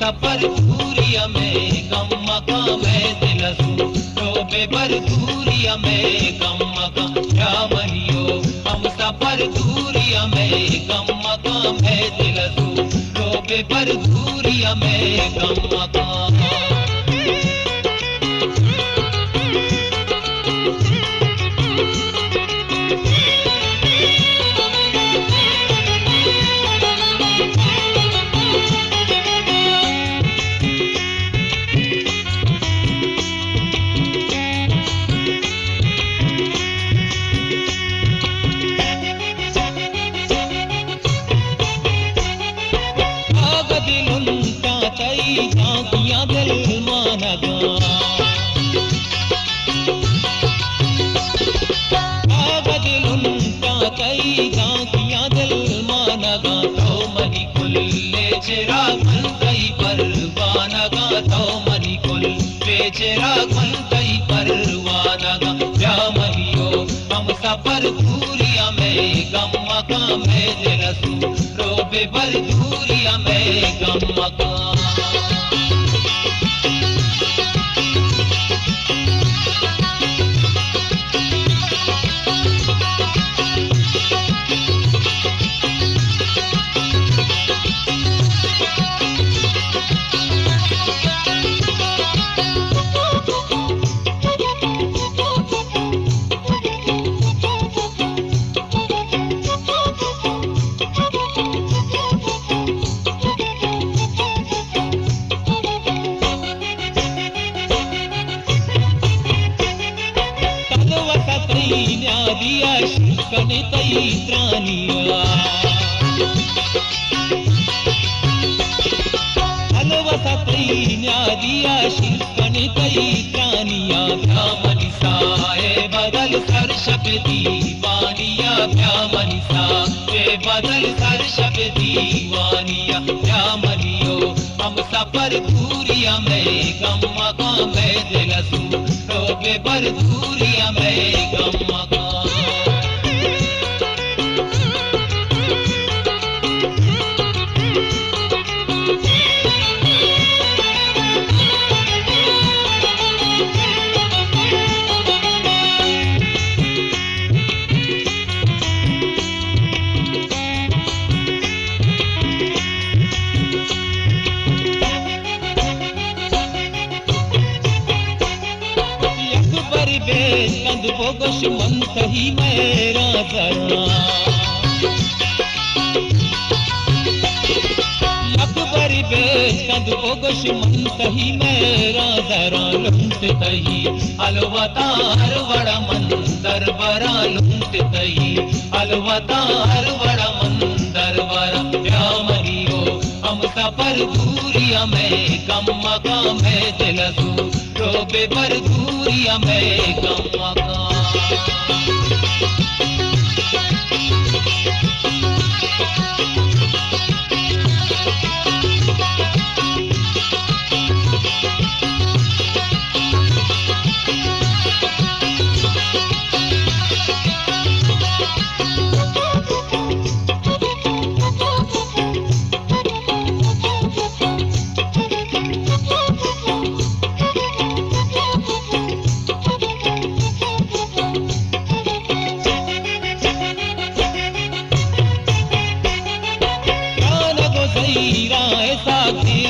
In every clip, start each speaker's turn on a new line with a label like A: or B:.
A: सफर दूरिया में गम मका मैं दिलसू रोबे पर दूरिया में गम मका क्या मनियो हम सफर दूरिया में गम मका मैं दिलसू रोबे पर दूरिया में गम मका झांकियां दिल मानगा दिलुंटा कई झांकियां दिल मानगा तो मनी कुल्ले चिराग मन कई परवानगा तो मनी कुल बेचिराग मन कई परवानगा क्या मनियो हम सफर दूरिया में गम मका में दिलसू रोबे पर दूरिया में गम मका दिया शिकने तई त्रानिया अलवसा तई न्यादिया शिकने तई त्रानिया भ्यामनि साए बदल सरशब दीवानिया भ्यामनि साए बदल सरशब दीवानिया भ्यामनियो हम सफर दूरिया में गम मका में दिलसू रोबे पर दूरिया में गम मका कंद बोगश मंत ही मेरा जरा अकबर बेच कंद बोगश मंत ही मेरा जरा लुंट तही अलवतार वड़ा मंदर बरा लुंट तही अलवतार वड़ा मंदर बरा क्या मनियो हम सफर दूरिया में गम मका में दिलसू रोबे पर दूरिया में गम मका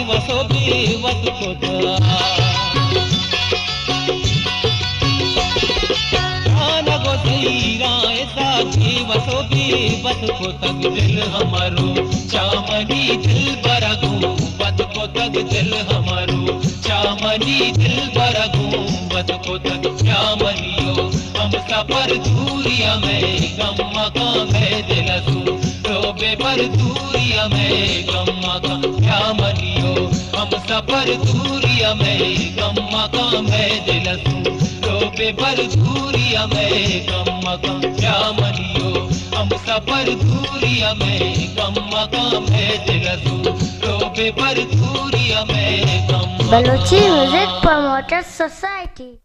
A: वसो बेवत खुदा गो सईरा ऐसा वसो बेवत को तक दिल हमारो चामनी दिल बरगू बत को तक दिल हमारो चामनी दिल बरगू बत को तक क्या मनियो हम सफर दूरिया में गम्मा का मैं दिलसू रोबे पर दूरिया में गम्मा का क्या मनियो हम सफर दूरिया में गम्मा का मैं दिलसू रोबे पर दूरिया में गम्मा का क्या मनियो हम सफर दूरिया में गम्मा का मैं दिलसू रोबे पर दूरिया में gamma
B: Balochi Music Promoters Society.